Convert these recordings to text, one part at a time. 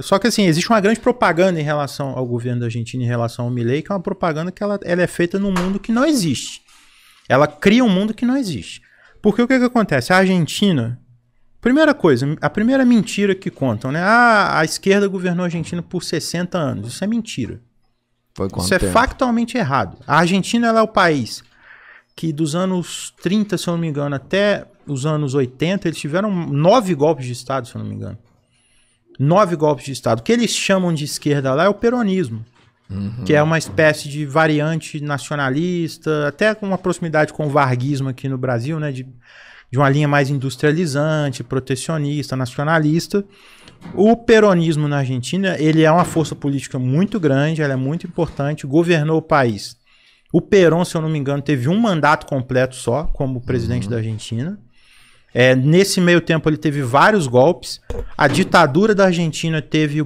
Só que assim, existe uma grande propaganda em relação ao governo da Argentina, em relação ao Milei, que é uma propaganda que ela é feita num mundo que não existe. Ela cria um mundo que não existe. Porque o que acontece? A Argentina, primeira coisa, a primeira mentira que contam, né? A esquerda governou a Argentina por 60 anos. Isso é mentira. Isso é factualmente errado. A Argentina ela é o país que dos anos 30, se eu não me engano, até os anos 80, eles tiveram 9 golpes de Estado, se eu não me engano. 9 golpes de Estado. O que eles chamam de esquerda lá é o peronismo, que é uma espécie de variante nacionalista, até com uma proximidade com o varguismo aqui no Brasil, né, de uma linha mais industrializante, protecionista, nacionalista. O peronismo na Argentina, ele é uma força política muito grande, ela é muito importante, governou o país. O Perón, se eu não me engano, teve um mandato completo só como presidente da Argentina. Nesse meio tempo ele teve vários golpes. A ditadura da Argentina teve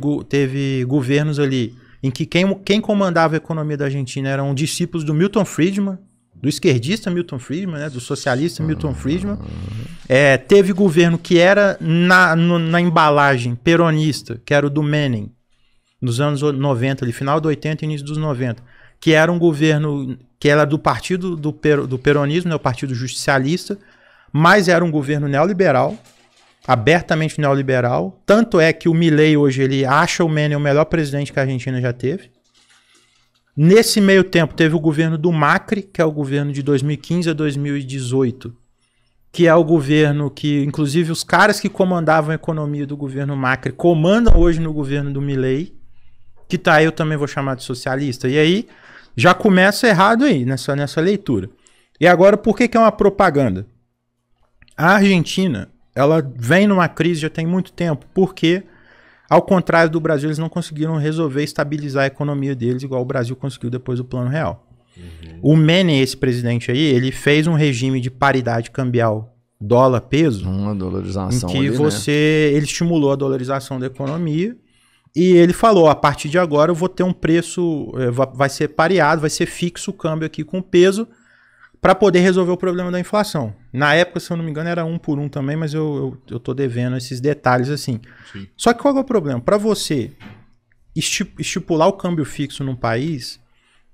governos ali em que quem comandava a economia da Argentina eram discípulos do Milton Friedman, do esquerdista Milton Friedman, né, do socialista Milton Friedman. Teve governo que era na embalagem peronista, que era o do Menem, nos anos 90, ali, final do 80 e início dos 90, que era um governo que era do partido do peronismo, né, o partido justicialista, mas era um governo neoliberal, abertamente neoliberal. Tanto é que o Milei hoje ele acha o Menem o melhor presidente que a Argentina já teve. Nesse meio tempo teve o governo do Macri, que é o governo de 2015 a 2018, que é o governo que, inclusive, os caras que comandavam a economia do governo Macri comandam hoje no governo do Milei, que tá aí, eu também vou chamar de socialista. E aí já começa errado aí nessa leitura. E agora, por que é uma propaganda? A Argentina, ela vem numa crise já tem muito tempo, porque, ao contrário do Brasil, eles não conseguiram resolver estabilizar a economia deles igual o Brasil conseguiu depois do Plano Real. O Menem, esse presidente aí, ele fez um regime de paridade cambial dólar-peso, uma dolarização em que ali, ele estimulou a dolarização da economia, e ele falou, a partir de agora eu vou ter um preço, vai ser pareado, vai ser fixo o câmbio aqui com o peso, para poder resolver o problema da inflação. Na época, se eu não me engano, era 1 por 1 também, mas eu tô devendo esses detalhes assim. Sim. Só que qual é o problema? Para você estipular o câmbio fixo num país,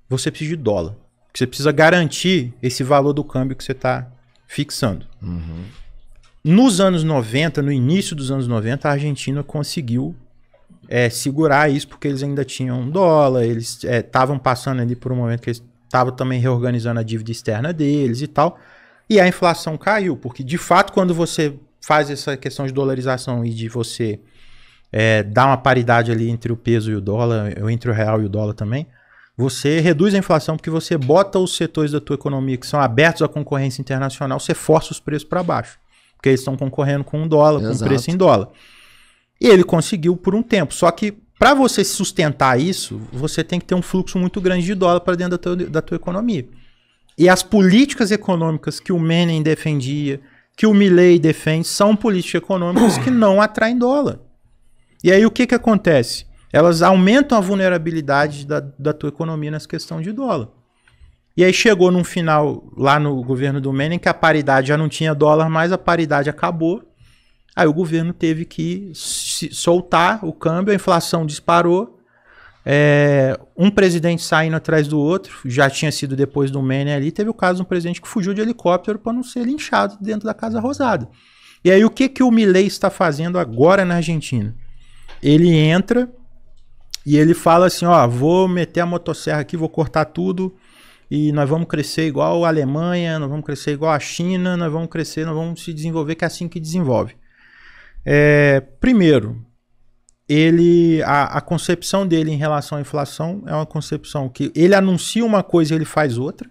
você precisa de dólar. Você precisa garantir esse valor do câmbio que você está fixando. Nos anos 90, no início dos anos 90, a Argentina conseguiu segurar isso, porque eles ainda tinham dólar, eles estavam passando ali por um momento que eles estavam também reorganizando a dívida externa deles e tal, e a inflação caiu, porque de fato quando você faz essa questão de dolarização e de você dar uma paridade ali entre o peso e o dólar, ou entre o real e o dólar também, você reduz a inflação porque você bota os setores da tua economia que são abertos à concorrência internacional, você força os preços para baixo, porque eles estão concorrendo com um dólar, com preço em dólar. E ele conseguiu por um tempo, só que para você sustentar isso, você tem que ter um fluxo muito grande de dólar para dentro da tua economia. E as políticas econômicas que o Menem defendia, que o Milei defende, são políticas econômicas que não atraem dólar. E aí o que acontece? Elas aumentam a vulnerabilidade da tua economia nessa questão de dólar. E aí chegou num final, lá no governo do Menem, que a paridade já não tinha dólar mais, a paridade acabou. Aí o governo teve que soltar o câmbio, a inflação disparou, um presidente saindo atrás do outro, já tinha sido depois do Menem ali, teve o caso de um presidente que fugiu de helicóptero para não ser linchado dentro da Casa Rosada. E aí o que o Milei está fazendo agora na Argentina? Ele entra e ele fala assim, vou meter a motosserra aqui, vou cortar tudo e nós vamos crescer igual a Alemanha, nós vamos crescer igual a China, nós vamos crescer, nós vamos se desenvolver, que é assim que desenvolve. Primeiro, a concepção dele em relação à inflação é uma concepção que ele anuncia uma coisa e ele faz outra.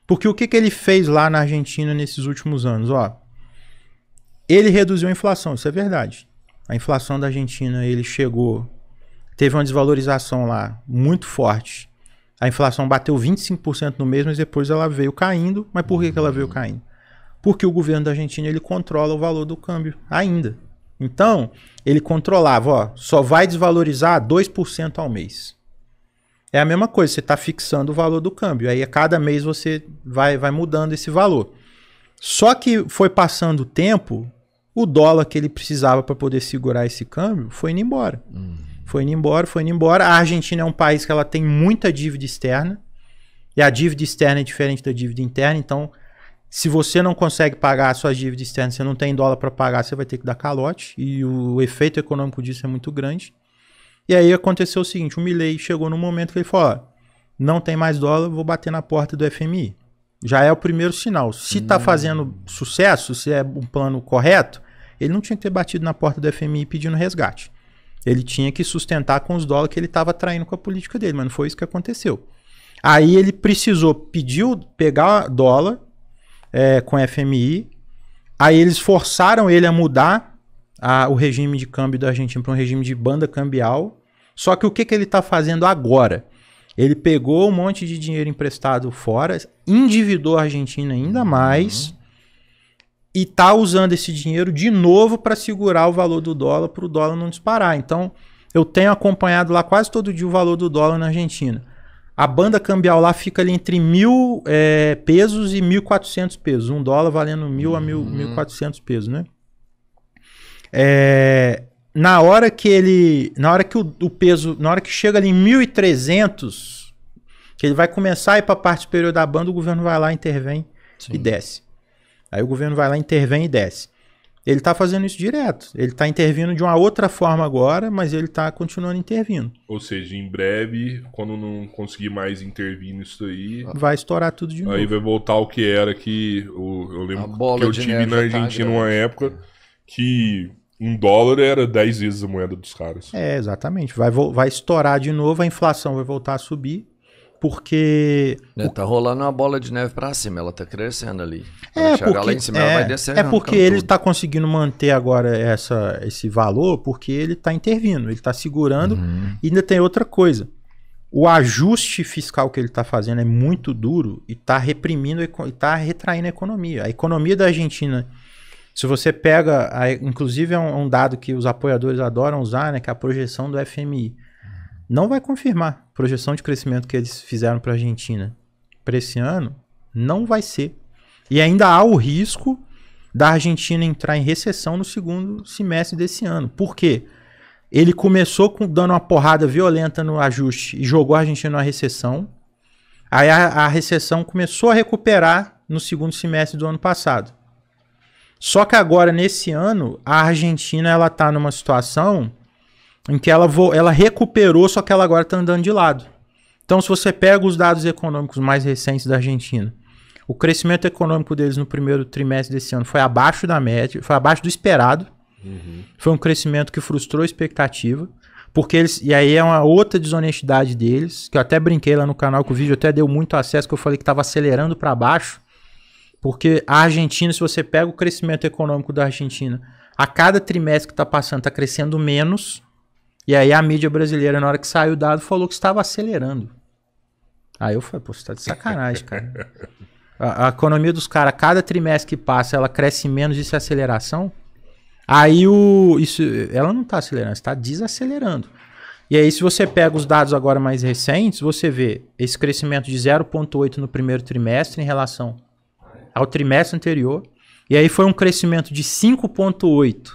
Porque o que ele fez lá na Argentina nesses últimos anos? Ele reduziu a inflação, isso é verdade. A inflação da Argentina, teve uma desvalorização lá muito forte. A inflação bateu 25% no mês, mas depois ela veio caindo. Mas por que ela veio caindo? Porque o governo da Argentina ele controla o valor do câmbio ainda. Então, ele controlava, só vai desvalorizar 2% ao mês. É a mesma coisa, você está fixando o valor do câmbio. Aí a cada mês você vai mudando esse valor. Só que foi passando o tempo, O dólar que ele precisava para poder segurar esse câmbio foi indo embora. Foi indo embora, foi indo embora. A Argentina é um país que ela tem muita dívida externa. E a dívida externa é diferente da dívida interna. Então, se você não consegue pagar a sua dívida externa, você não tem dólar para pagar, você vai ter que dar calote. E o efeito econômico disso é muito grande. E aí aconteceu o seguinte, o Milei chegou num momento que ele falou, ó, não tem mais dólar, vou bater na porta do FMI. Já é o primeiro sinal. Se está fazendo sucesso, se é um plano correto, ele não tinha que ter batido na porta do FMI pedindo resgate. Ele tinha que sustentar com os dólares que ele estava traindo com a política dele, mas não foi isso que aconteceu. Aí ele precisou, pegar dólar com FMI, aí eles forçaram ele a mudar o regime de câmbio da Argentina para um regime de banda cambial. Só que o que ele está fazendo agora? Ele pegou um monte de dinheiro emprestado fora, endividou a Argentina ainda mais e está usando esse dinheiro de novo para segurar o valor do dólar para o dólar não disparar. Então, eu tenho acompanhado lá quase todo dia o valor do dólar na Argentina. A banda cambial lá fica ali entre 1.000 pesos e 1.400 pesos. Um dólar valendo 1.000 a 1.400 pesos, né? Na hora que o peso, na hora que chega ali em 1.300, que ele vai começar a ir para a parte superior da banda, o governo vai lá, intervém e desce. Aí o governo vai lá, intervém e desce. Ele está fazendo isso direto. Ele está intervindo de uma outra forma agora, mas ele está continuando intervindo. Ou seja, em breve, quando não conseguir mais intervir nisso aí... vai estourar tudo de novo. Aí vai voltar ao que era que... Eu lembro que eu tive na Argentina uma época que... $1 era 10 vezes a moeda dos caras. Exatamente. Vai estourar de novo, a inflação vai voltar a subir, porque... Tá rolando uma bola de neve pra cima, ela tá crescendo ali. Chegar lá em cima, ela vai descendo. É porque ele tá conseguindo manter agora esse valor, porque ele tá intervindo, ele tá segurando. E ainda tem outra coisa. O ajuste fiscal que ele tá fazendo é muito duro e tá reprimindo, e tá retraindo a economia. A economia da Argentina... Se você pega, inclusive é um dado que os apoiadores adoram usar, né, que é a projeção do FMI. Não vai confirmar a projeção de crescimento que eles fizeram para a Argentina. Para esse ano, não vai ser. E ainda há o risco da Argentina entrar em recessão no segundo semestre desse ano. Por quê? Ele começou dando uma porrada violenta no ajuste e jogou a Argentina numa recessão. Aí a recessão começou a recuperar no segundo semestre do ano passado. Só que agora, nesse ano, a Argentina ela tá numa situação em que ela recuperou, só que ela agora está andando de lado. Então, se você pega os dados econômicos mais recentes da Argentina, o crescimento econômico deles no primeiro trimestre desse ano foi abaixo da média, foi abaixo do esperado. Foi um crescimento que frustrou a expectativa, porque e aí é uma outra desonestidade deles, que eu até brinquei lá no canal, que o vídeo até deu muito acesso, que eu falei que estava acelerando para baixo. Porque a Argentina, se você pega o crescimento econômico da Argentina, a cada trimestre que está passando, está crescendo menos. E aí a mídia brasileira, na hora que saiu o dado, falou que estava acelerando. Aí eu falei, pô, você tá de sacanagem, cara. A economia dos caras, a cada trimestre que passa, ela cresce menos, isso é aceleração. Aí ela não está acelerando, está desacelerando. E aí, se você pega os dados agora mais recentes, você vê esse crescimento de 0,8 no primeiro trimestre em relação ao trimestre anterior, e aí foi um crescimento de 5,8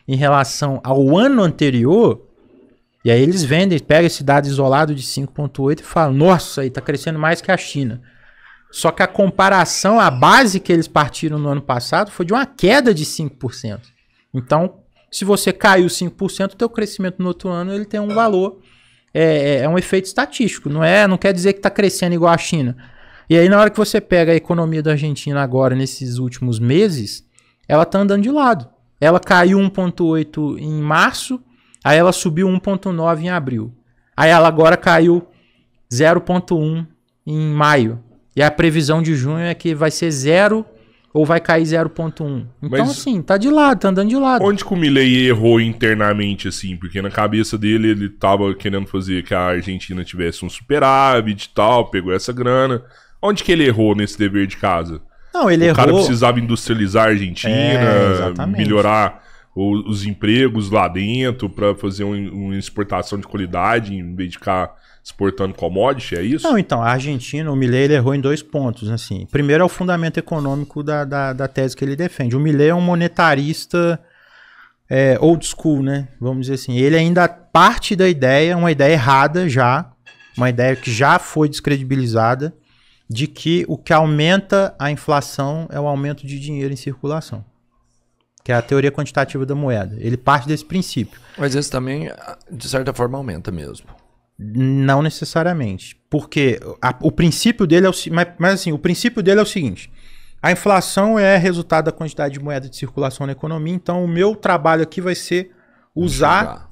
em relação ao ano anterior, e aí eles pegam esse dado isolado de 5,8 e falam, nossa, aí tá crescendo mais que a China. Só que a comparação, a base que eles partiram no ano passado foi de uma queda de 5%. Então, se você caiu 5%, o teu crescimento no outro ano ele tem um valor, é um efeito estatístico, não quer dizer que está crescendo igual a China. E aí, na hora que você pega a economia da Argentina agora, nesses últimos meses, ela tá andando de lado. Ela caiu 1,8 em março, aí ela subiu 1,9 em abril. Aí ela agora caiu 0,1 em maio. E a previsão de junho é que vai ser 0 ou vai cair 0,1. Então, assim, tá de lado, tá andando de lado. Onde que o Milei errou internamente, assim? Porque na cabeça dele, ele tava querendo fazer que a Argentina tivesse um superávit e tal, pegou essa grana. Onde que ele errou nesse dever de casa? Não, ele errou... O cara precisava industrializar a Argentina, melhorar os empregos lá dentro para fazer uma exportação de qualidade em vez de ficar exportando commodity, é isso? Não, então, a Argentina, o Milei, ele errou em 2 pontos, assim. Primeiro é o fundamento econômico da tese que ele defende. O Milei é um monetarista old school, né? Vamos dizer assim. Ele ainda parte da ideia, uma ideia errada já, uma ideia que já foi descredibilizada, de que o que aumenta a inflação é o aumento de dinheiro em circulação. Que é a teoria quantitativa da moeda. Ele parte desse princípio. Mas esse também, de certa forma, aumenta mesmo. Não necessariamente. Porque o princípio dele é o princípio dele é o seguinte. A inflação é resultado da quantidade de moeda de circulação na economia. Então, o meu trabalho aqui vai ser usar...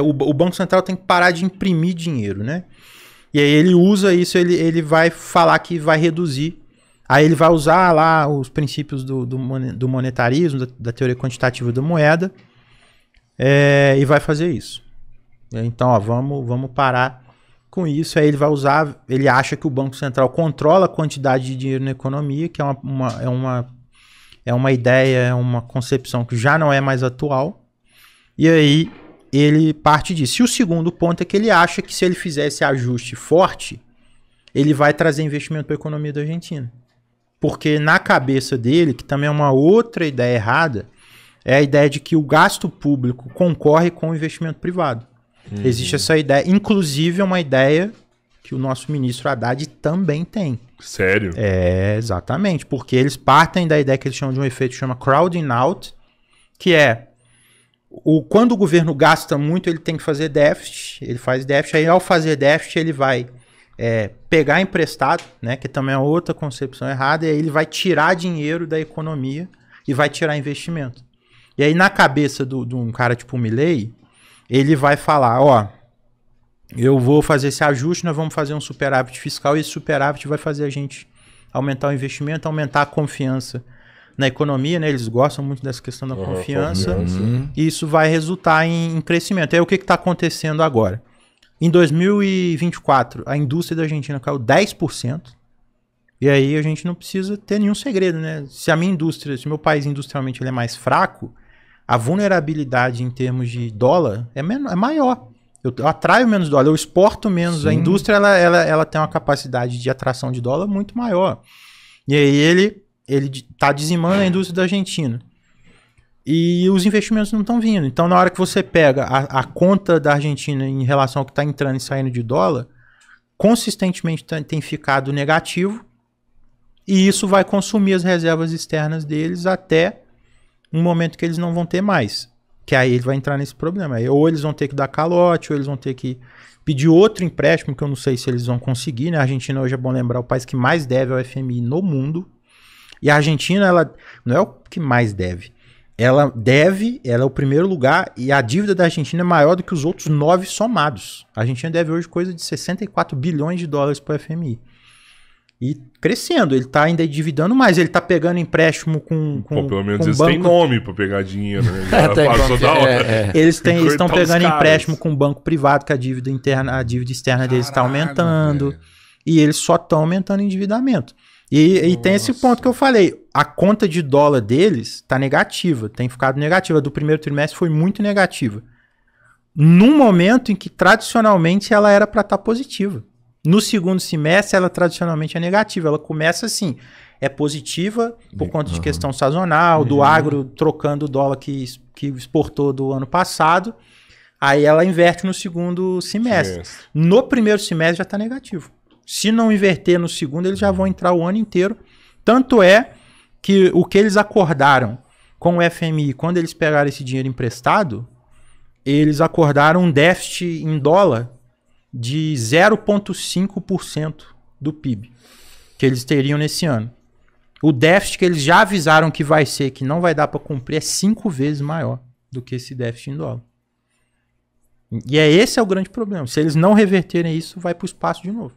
o Banco Central tem que parar de imprimir dinheiro, né? E aí ele usa isso, ele vai falar que vai reduzir. Aí ele vai usar lá os princípios do monetarismo, da teoria quantitativa da moeda, e vai fazer isso. Então, ó, vamos parar com isso. Aí ele vai usar, ele acha que o Banco Central controla a quantidade de dinheiro na economia, que é uma ideia, é uma concepção que já não é mais atual. E aí ele parte disso. E o segundo ponto é que ele acha que se ele fizer esse ajuste forte, ele vai trazer investimento para a economia da Argentina. Porque na cabeça dele, que também é uma outra ideia errada, é a ideia de que o gasto público concorre com o investimento privado. Existe essa ideia, inclusive é uma ideia que o nosso ministro Haddad também tem. Sério? Exatamente, porque eles partem da ideia que eles chamam de um efeito que chama crowding out, que é quando o governo gasta muito, ele tem que fazer déficit, ele faz déficit, aí ao fazer déficit ele vai pegar emprestado, né, que também é outra concepção errada, e aí ele vai tirar dinheiro da economia e vai tirar investimento. E aí na cabeça de um cara tipo o Milei, ele vai falar, ó, eu vou fazer esse ajuste, nós vamos fazer um superávit fiscal e esse superávit vai fazer a gente aumentar o investimento, aumentar a confiança na economia, né? Eles gostam muito dessa questão da confiança. E isso vai resultar em crescimento. Aí o que está acontecendo agora? Em 2024, a indústria da Argentina caiu 10%. E aí a gente não precisa ter nenhum segredo, né? Se o meu país industrialmente ele é mais fraco, a vulnerabilidade em termos de dólar é maior. Eu atraio menos dólar, eu exporto menos. Sim. A indústria ela tem uma capacidade de atração de dólar muito maior. E aí ele está dizimando a indústria da Argentina. E os investimentos não estão vindo. Então, na hora que você pega a conta da Argentina em relação ao que está entrando e saindo de dólar, consistentemente tem ficado negativo. E isso vai consumir as reservas externas deles até um momento que eles não vão ter mais. Que aí ele vai entrar nesse problema. Aí, ou eles vão ter que dar calote, ou eles vão ter que pedir outro empréstimo, que eu não sei se eles vão conseguir, né? A Argentina hoje, é bom lembrar, é o país que mais deve ao FMI no mundo. E a Argentina, ela não é o que mais deve. Ela é o primeiro lugar, e a dívida da Argentina é maior do que os outros 9 somados. A Argentina deve hoje coisa de 64 bilhões de dólares para o FMI. E crescendo, ele está ainda endividando mais, ele está pegando empréstimo com pelo menos eles têm nome para pegar dinheiro, né? Eles estão pegando empréstimo com um banco privado, que a dívida externa deles está aumentando, e eles só estão aumentando o endividamento. E tem esse ponto que eu falei, a conta de dólar deles está negativa, tem ficado negativa. A do primeiro trimestre foi muito negativa. Num momento em que tradicionalmente ela era para estar positiva. No segundo semestre, ela tradicionalmente é negativa. Ela começa assim, é positiva por conta de questão sazonal, do agro trocando o dólar que exportou do ano passado. Aí ela inverte no segundo semestre. No primeiro semestre já está negativo. Se não inverter no segundo, eles já vão entrar o ano inteiro. Tanto é que o que eles acordaram com o FMI, quando eles pegaram esse dinheiro emprestado, eles acordaram um déficit em dólar de 0,5% do PIB que eles teriam nesse ano. O déficit que eles já avisaram que vai ser, que não vai dar para cumprir, é 5 vezes maior do que esse déficit em dólar. E esse é o grande problema. Se eles não reverterem isso, vai para o espaço de novo.